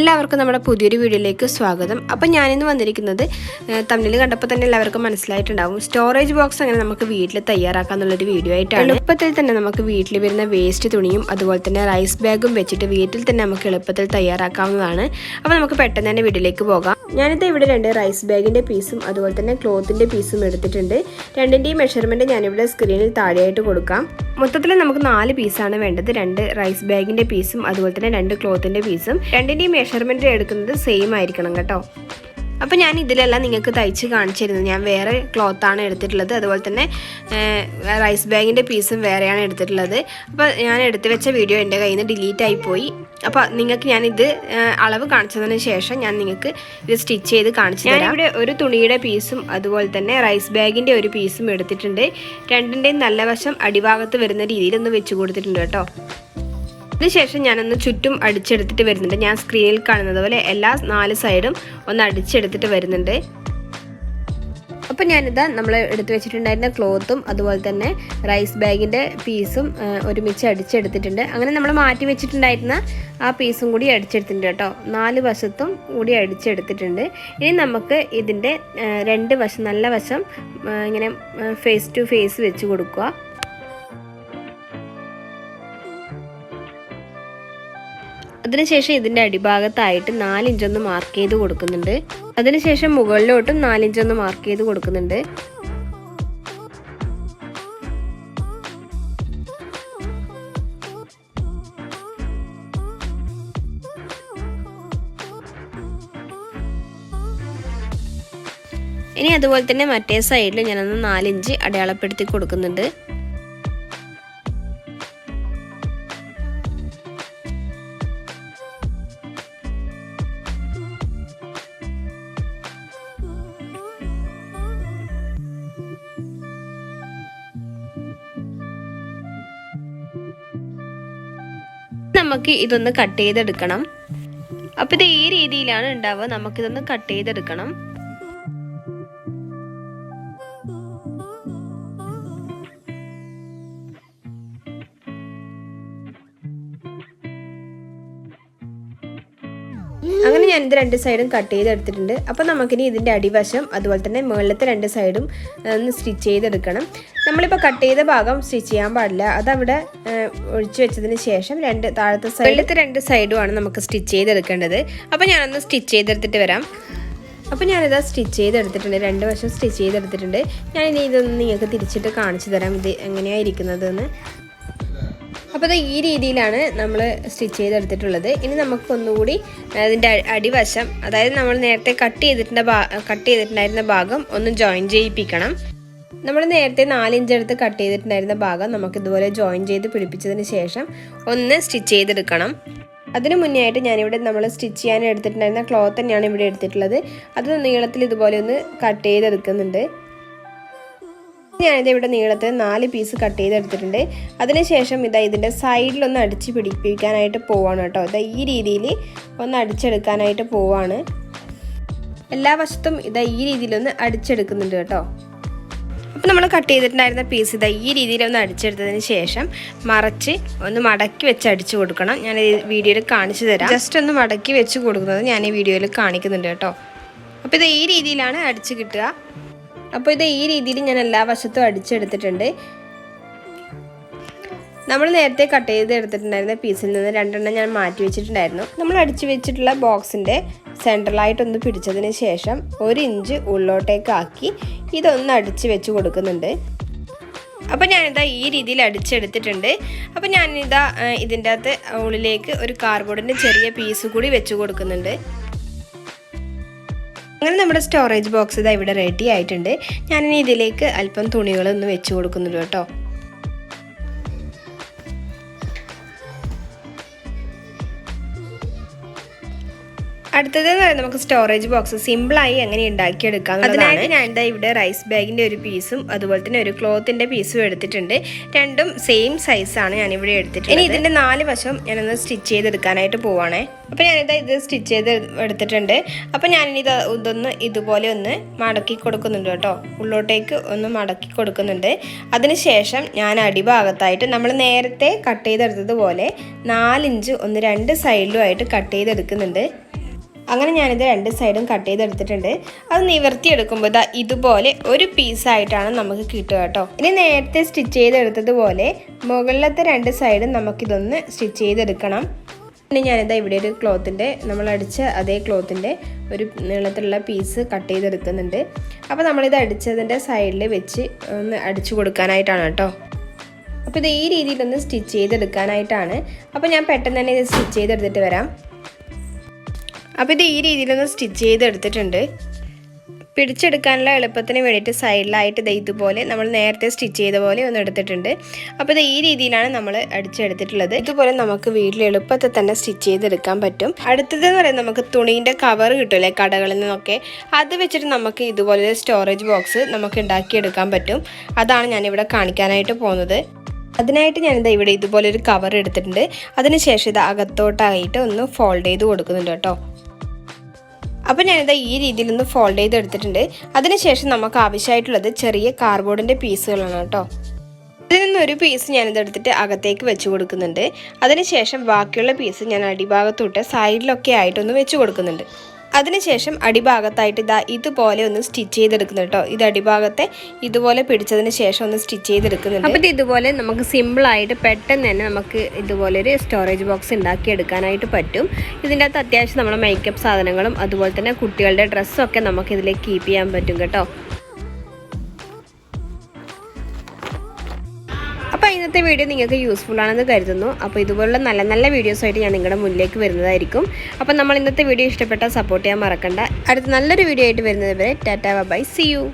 എല്ലാവർക്കും നമ്മുടെ പുതിയൊരു വീഡിയോയിലേക്ക് സ്വാഗതം. അപ്പോൾ ഞാനിന്ന് വന്നിരിക്കുന്നത് തമ്മിൽ കണ്ടപ്പോൾ തന്നെ എല്ലാവർക്കും മനസ്സിലായിട്ടുണ്ടാവും സ്റ്റോറേജ് ബോക്സ് അങ്ങനെ നമുക്ക് വീട്ടിൽ തയ്യാറാക്കാന്നുള്ളൊരു വീഡിയോ ആയിട്ടാണ്. എളുപ്പത്തിൽ തന്നെ നമുക്ക് വീട്ടിൽ വരുന്ന വേസ്റ്റ് തുണിയും അതുപോലെ തന്നെ റൈസ് ബാഗും വെച്ചിട്ട് വീട്ടിൽ തന്നെ നമുക്ക് എളുപ്പത്തിൽ തയ്യാറാക്കാവുന്നതാണ്. അപ്പോൾ നമുക്ക് പെട്ടെന്ന് തന്നെ വീഡിയോയിലേക്ക് പോകാം. ഞാനിത് ഇവിടെ 2 റൈസ് ബാഗിൻ്റെ പീസും അതുപോലെ തന്നെ ക്ലോത്തിൻ്റെ പീസും എടുത്തിട്ടുണ്ട്. രണ്ടിൻ്റെയും മെഷർമെൻറ്റ് ഞാനിവിടെ സ്ക്രീനിൽ താഴെയായിട്ട് കൊടുക്കാം. മൊത്തത്തിൽ നമുക്ക് 4 പീസാണ് വേണ്ടത്. 2 റൈസ് ബാഗിൻ്റെ പീസും അതുപോലെ തന്നെ 2 ക്ലോത്തിൻ്റെ പീസും. രണ്ടിൻ്റെയും മെഷർമെൻറ്റ് എടുക്കുന്നത് സെയിം ആയിരിക്കണം കേട്ടോ. അപ്പോൾ ഞാൻ ഇതിലെല്ലാം നിങ്ങൾക്ക് തയ്ച്ച് കാണിച്ചിരുന്നത്. ഞാൻ വേറെ ക്ലോത്താണ് എടുത്തിട്ടുള്ളത്, അതുപോലെ തന്നെ റൈസ് ബാഗിൻ്റെ പീസും വേറെയാണ് എടുത്തിട്ടുള്ളത്. അപ്പോൾ ഞാൻ എടുത്തു വെച്ച വീഡിയോ എൻ്റെ കയ്യിൽ നിന്ന് ഡിലീറ്റ് ആയിപ്പോയി. അപ്പോൾ നിങ്ങൾക്ക് ഞാനിത് അളവ് കാണിച്ചതിന് ശേഷം ഞാൻ നിങ്ങൾക്ക് ഇത് സ്റ്റിച്ച് ചെയ്ത് കാണിച്ചു തരാം. ഞാനിവിടെ ഒരു തുണിയുടെ പീസും അതുപോലെ തന്നെ റൈസ് ബാഗിൻ്റെ ഒരു പീസും എടുത്തിട്ടുണ്ട്. രണ്ടിൻ്റെയും നല്ല വശം അടിഭാഗത്ത് വരുന്ന രീതിയിൽ ഒന്ന് വെച്ച് കൊടുത്തിട്ടുണ്ട് കേട്ടോ. അതിനുശേഷം ഞാനൊന്ന് ചുറ്റും അടിച്ചെടുത്തിട്ട് വരുന്നുണ്ട്. ഞാൻ സ്ക്രീനിൽ കാണുന്നത് പോലെ എല്ലാ 4 സൈഡും ഒന്ന് അടിച്ചെടുത്തിട്ട് വരുന്നുണ്ട്. അപ്പോൾ ഞാനിതാ നമ്മൾ എടുത്തു വെച്ചിട്ടുണ്ടായിരുന്ന ക്ലോത്തും അതുപോലെ തന്നെ റൈസ് ബാഗിൻ്റെ പീസും ഒരുമിച്ച് അടിച്ചെടുത്തിട്ടുണ്ട്. അങ്ങനെ നമ്മൾ മാറ്റി വെച്ചിട്ടുണ്ടായിരുന്ന ആ പീസും കൂടി അടിച്ചെടുത്തിട്ടുണ്ട് കേട്ടോ. 4 വശത്തും കൂടി അടിച്ചെടുത്തിട്ടുണ്ട്. ഇനി നമുക്ക് ഇതിൻ്റെ 2 വശം നല്ല വശം ഇങ്ങനെ ഫേസ് ടു ഫേസ് വെച്ച് കൊടുക്കുക. അതിനുശേഷം ഇതിൻ്റെ അടിഭാഗത്തായിട്ട് 4 ഇഞ്ചൊന്ന് മാർക്ക് ചെയ്ത് കൊടുക്കുന്നുണ്ട്. അതിനുശേഷം മുകളിലോട്ടും 4 ഇഞ്ചൊന്ന് മാർക്ക് ചെയ്ത് കൊടുക്കുന്നുണ്ട്. ഇനി അതുപോലെ തന്നെ മറ്റേ സൈഡിൽ ഞാനൊന്ന് 4 ഇഞ്ച് അടയാളപ്പെടുത്തി കൊടുക്കുന്നുണ്ട്. നമുക്ക് ഇതൊന്ന് കട്ട് ചെയ്തെടുക്കണം. അപ്പോൾ ഇത് ഈ രീതിയിലാണ് ഉണ്ടാവുക. നമുക്കിതൊന്ന് കട്ട് ചെയ്തെടുക്കണം. അങ്ങനെ ഞാനിത് 2 സൈഡും കട്ട് ചെയ്തെടുത്തിട്ടുണ്ട്. അപ്പോൾ നമുക്കിനി ഇതിൻ്റെ അടിവശം അതുപോലെ തന്നെ മുകളിലത്തെ 2 സൈഡും ഒന്ന് സ്റ്റിച്ച് ചെയ്തെടുക്കണം. നമ്മളിപ്പോൾ കട്ട് ചെയ്ത ഭാഗം സ്റ്റിച്ച് ചെയ്യാൻ പാടില്ല. അതവിടെ ഒഴിച്ചു വെച്ചതിന് ശേഷം താഴത്തെ സൈഡിലത്തെ 2 സൈഡുമാണ് നമുക്ക് സ്റ്റിച്ച് ചെയ്തെടുക്കേണ്ടത്. അപ്പോൾ ഞാനൊന്ന് സ്റ്റിച്ച് ചെയ്തെടുത്തിട്ട് വരാം. അപ്പോൾ ഞാനിത് സ്റ്റിച്ച് ചെയ്തെടുത്തിട്ടുണ്ട്. 2 വശം സ്റ്റിച്ച് ചെയ്തെടുത്തിട്ടുണ്ട്. ഞാനിനി ഇതൊന്ന് നിങ്ങൾക്ക് തിരിച്ചിട്ട് കാണിച്ചു തരാം ഇത് എങ്ങനെയാണ് ഇരിക്കുന്നതെന്ന്. അപ്പോൾ അത് ഈ രീതിയിലാണ് നമ്മൾ സ്റ്റിച്ച് ചെയ്തെടുത്തിട്ടുള്ളത്. ഇനി നമുക്കൊന്നുകൂടി അതിൻ്റെ അടിവശം, അതായത് നമ്മൾ നേരത്തെ കട്ട് ചെയ്തിട്ടുണ്ടായിരുന്ന ഭാഗം ഒന്ന് ജോയിൻ ചെയ്യിപ്പിക്കണം. നമ്മൾ നേരത്തെ 4 ഇഞ്ച് എടുത്ത് കട്ട് ചെയ്തിട്ടുണ്ടായിരുന്ന ഭാഗം നമുക്കിതുപോലെ ജോയിൻ ചെയ്ത് പിടിപ്പിച്ചതിന് ശേഷം ഒന്ന് സ്റ്റിച്ച് ചെയ്തെടുക്കണം. അതിന് മുന്നേ ആയിട്ട് ഞാനിവിടെ നമ്മൾ സ്റ്റിച്ച് ചെയ്യാൻ എടുത്തിട്ടുണ്ടായിരുന്ന ക്ലോത്ത് തന്നെയാണ് ഇവിടെ എടുത്തിട്ടുള്ളത്. അത് നീളത്തിൽ ഇതുപോലെ ഒന്ന് കട്ട് ചെയ്തെടുക്കുന്നുണ്ട്. ഞാനിത് ഇവിടെ നീളത്തിൽ 4 പീസ് കട്ട് ചെയ്തെടുത്തിട്ടുണ്ട്. അതിനുശേഷം ഇതിൻ്റെ സൈഡിലൊന്ന് അടിച്ച് പിടിപ്പിക്കാനായിട്ട് പോവാണ് കേട്ടോ. ഈ രീതിയിൽ ഒന്ന് അടിച്ചെടുക്കാനായിട്ട് പോവാണ്. എല്ലാ വശത്തും ഈ രീതിയിലൊന്ന് അടിച്ചെടുക്കുന്നുണ്ട് കേട്ടോ. അപ്പോൾ നമ്മൾ കട്ട് ചെയ്തിട്ടുണ്ടായിരുന്ന പീസ് ഈ രീതിയിലൊന്ന് അടിച്ചെടുത്തതിന് ശേഷം മറച്ച് ഒന്ന് മടക്കി വെച്ച് അടിച്ചു കൊടുക്കണം. ഞാൻ ഈ വീഡിയോയിൽ കാണിച്ചു തരാം. ജസ്റ്റ് ഒന്ന് മടക്കി വെച്ച് കൊടുക്കുന്നത് ഞാൻ ഈ വീഡിയോയിൽ കാണിക്കുന്നുണ്ട് കേട്ടോ. അപ്പോൾ ഈ രീതിയിലാണ് അടിച്ച് കിട്ടുക. അപ്പോൾ ഈ രീതിയിൽ ഞാൻ എല്ലാ വശത്തും അടിച്ചെടുത്തിട്ടുണ്ട്. നമ്മൾ നേരത്തെ കട്ട് ചെയ്ത് എടുത്തിട്ടുണ്ടായിരുന്ന പീസിൽ നിന്ന് 2 എണ്ണം ഞാൻ മാറ്റി വെച്ചിട്ടുണ്ടായിരുന്നു. നമ്മൾ അടിച്ചു വെച്ചിട്ടുള്ള ബോക്സിൻ്റെ സെൻട്രലായിട്ടൊന്ന് പിടിച്ചതിന് ശേഷം 1 ഇഞ്ച് ഉള്ളോട്ടേക്കാക്കി ഇതൊന്ന് അടിച്ച് വെച്ച് കൊടുക്കുന്നുണ്ട്. അപ്പോൾ ഞാനിതാ ഈ രീതിയിൽ അടിച്ചെടുത്തിട്ടുണ്ട്. അപ്പോൾ ഞാനിതാ ഇതിൻ്റെ അകത്ത് ഉള്ളിലേക്ക് ഒരു കാർഡ്ബോർഡിൻ്റെ ചെറിയ പീസ് കൂടി വെച്ച് കൊടുക്കുന്നുണ്ട്. അങ്ങനെ നമ്മുടെ സ്റ്റോറേജ് ബോക്സ് ഇവിടെ റെഡി ആയിട്ടുണ്ട്. ഞാനിനി ഇതിലേക്ക് അല്പം തുണികളൊന്ന് വെച്ച് കൊടുക്കുന്നുണ്ട് കേട്ടോ. അടുത്തത് നമുക്ക് സ്റ്റോറേജ് ബോക്സ് സിമ്പിളായി എങ്ങനെ ഉണ്ടാക്കിയെടുക്കാം. അതിനായിട്ട് ഞാൻ ഇവിടെ റൈസ് ബാഗിൻ്റെ ഒരു പീസും അതുപോലെ തന്നെ ഒരു ക്ലോത്തിൻ്റെ പീസും എടുത്തിട്ടുണ്ട്. രണ്ടും സെയിം സൈസാണ് ഞാനിവിടെ എടുത്തിട്ടുണ്ട്. ഇനി ഇതിൻ്റെ 4 വശം ഞാനൊന്ന് സ്റ്റിച്ച് ചെയ്തെടുക്കാനായിട്ട് പോവാണേ. അപ്പോൾ ഞാനിത് സ്റ്റിച്ച് ചെയ്ത് എടുത്തിട്ടുണ്ട്. അപ്പോൾ ഞാനിനി ഇതൊന്ന് ഇതുപോലെ ഒന്ന് മടക്കി കൊടുക്കുന്നുണ്ട് കേട്ടോ. ഉള്ളോട്ടേക്ക് ഒന്ന് മടക്കി കൊടുക്കുന്നുണ്ട്. അതിനുശേഷം ഞാൻ അടിഭാഗത്തായിട്ട് നമ്മൾ നേരത്തെ കട്ട് ചെയ്തെടുത്തതുപോലെ 4 ഇഞ്ച് ഒന്ന് 2 സൈഡിലുമായിട്ട് കട്ട് ചെയ്തെടുക്കുന്നുണ്ട്. അങ്ങനെ ഞാനിത് 2 സൈഡും കട്ട് ചെയ്തെടുത്തിട്ടുണ്ട്. അത് നിവർത്തിയെടുക്കുമ്പോൾ ഇതാ ഇതുപോലെ ഒരു പീസായിട്ടാണ് നമുക്ക് കിട്ടുക കേട്ടോ. ഇനി നേരത്തെ സ്റ്റിച്ച് ചെയ്തെടുത്തതുപോലെ മുകളിലത്തെ 2 സൈഡും നമുക്കിതൊന്ന് സ്റ്റിച്ച് ചെയ്തെടുക്കണം. പിന്നെ ഞാനിതാ ഇവിടെ ഒരു ക്ലോത്തിൻ്റെ നമ്മൾ അടിച്ച അതേ ക്ലോത്തിൻ്റെ ഒരു നീളത്തിലുള്ള പീസ് കട്ട് ചെയ്തെടുക്കുന്നുണ്ട്. അപ്പോൾ നമ്മളിത് അടിച്ചതിൻ്റെ സൈഡിൽ വെച്ച് ഒന്ന് അടിച്ചു കൊടുക്കാനായിട്ടാണ് കേട്ടോ. അപ്പോൾ ഇത് ഈ രീതിയിലൊന്ന് സ്റ്റിച്ച് ചെയ്തെടുക്കാനായിട്ടാണ്. അപ്പോൾ ഞാൻ പെട്ടെന്ന് തന്നെ ഇത് സ്റ്റിച്ച് ചെയ്തെടുത്തിട്ട് വരാം. അപ്പോൾ ഇത് ഈ രീതിയിലൊന്ന് സ്റ്റിച്ച് ചെയ്തെടുത്തിട്ടുണ്ട്. പിടിച്ചെടുക്കാനുള്ള എളുപ്പത്തിന് വേണ്ടിയിട്ട് സൈഡിലായിട്ട് ഇത് ഇതുപോലെ നമ്മൾ നേരത്തെ സ്റ്റിച്ച് ചെയ്ത പോലെ ഒന്ന് എടുത്തിട്ടുണ്ട്. അപ്പോൾ ഇത് ഈ രീതിയിലാണ് നമ്മൾ അടിച്ചെടുത്തിട്ടുള്ളത്. ഇതുപോലെ നമുക്ക് വീട്ടിൽ എളുപ്പത്തിൽ തന്നെ സ്റ്റിച്ച് ചെയ്തെടുക്കാൻ പറ്റും. അടുത്തതെന്ന് പറയുന്നത് നമുക്ക് തുണീൻ്റെ കവർ കിട്ടുമല്ലേ കടകളിൽ നിന്നൊക്കെ, അത് വെച്ചിട്ട് നമുക്ക് ഇതുപോലെ സ്റ്റോറേജ് ബോക്സ് നമുക്ക് ഉണ്ടാക്കിയെടുക്കാൻ പറ്റും. അതാണ് ഞാനിവിടെ കാണിക്കാനായിട്ട് പോകുന്നത്. അതിനായിട്ട് ഞാനിതാ ഇവിടെ ഇതുപോലെ ഒരു കവർ എടുത്തിട്ടുണ്ട്. അതിനുശേഷം ഇത് അകത്തോട്ടായിട്ട് ഒന്ന് ഫോൾഡ് ചെയ്ത് കൊടുക്കുന്നുണ്ട് കേട്ടോ. അപ്പോൾ ഞാനിതാ ഈ രീതിയിലൊന്ന് ഫോൾഡ് ചെയ്ത് എടുത്തിട്ടുണ്ട്. അതിനുശേഷം നമുക്ക് ആവശ്യമായിട്ടുള്ളത് ചെറിയ കാർഡ്ബോർഡിൻ്റെ പീസുകളാണ് കേട്ടോ. ഇതിൽ നിന്നൊരു പീസ് ഞാനിത് എടുത്തിട്ട് അകത്തേക്ക് വെച്ച് കൊടുക്കുന്നുണ്ട്. അതിനുശേഷം ബാക്കിയുള്ള പീസ് ഞാൻ അടിഭാഗത്തോട്ട് സൈഡിലൊക്കെ ആയിട്ടൊന്ന് വെച്ച് കൊടുക്കുന്നുണ്ട്. അതിനുശേഷം അടിഭാഗത്തായിട്ട് ഇതാ ഇതുപോലെ ഒന്ന് സ്റ്റിച്ച് ചെയ്തെടുക്കുന്നു കേട്ടോ. ഇത് അടിഭാഗത്തെ ഇതുപോലെ പിടിച്ചതിന് ശേഷം ഒന്ന് സ്റ്റിച്ച് ചെയ്തെടുക്കുന്നുണ്ട്. അപ്പോൾ ഇത് ഇതുപോലെ നമുക്ക് സിമ്പിളായിട്ട് പെട്ടെന്ന് തന്നെ നമുക്ക് ഇതുപോലെ ഒരു സ്റ്റോറേജ് ബോക്സ് ഉണ്ടാക്കിയെടുക്കാനായിട്ട് പറ്റും. ഇതിൻ്റെ അകത്ത് അത്യാവശ്യം നമ്മുടെ മേക്കപ്പ് സാധനങ്ങളും അതുപോലെ തന്നെ കുട്ടികളുടെ ഡ്രസ്സൊക്കെ നമുക്ക് ഇതിലേക്ക് കീപ്പ് ചെയ്യാൻ പറ്റും കേട്ടോ. അപ്പോൾ ഇന്നത്തെ വീഡിയോ നിങ്ങൾക്ക് യൂസ്ഫുൾ ആണെന്ന് കരുതുന്നു. അപ്പോൾ ഇതുപോലുള്ള നല്ല നല്ല വീഡിയോസായിട്ട് ഞാൻ നിങ്ങളുടെ മുന്നിലേക്ക് വരുന്നതായിരിക്കും. അപ്പോൾ നമ്മൾ ഇന്നത്തെ വീഡിയോ ഇഷ്ടപ്പെട്ടാൽ സപ്പോർട്ട് ചെയ്യാൻ മറക്കണ്ട. അടുത്ത നല്ലൊരു വീഡിയോ ആയിട്ട് വരുന്നത് വരെ ടാറ്റാ ബൈ, സീ യു.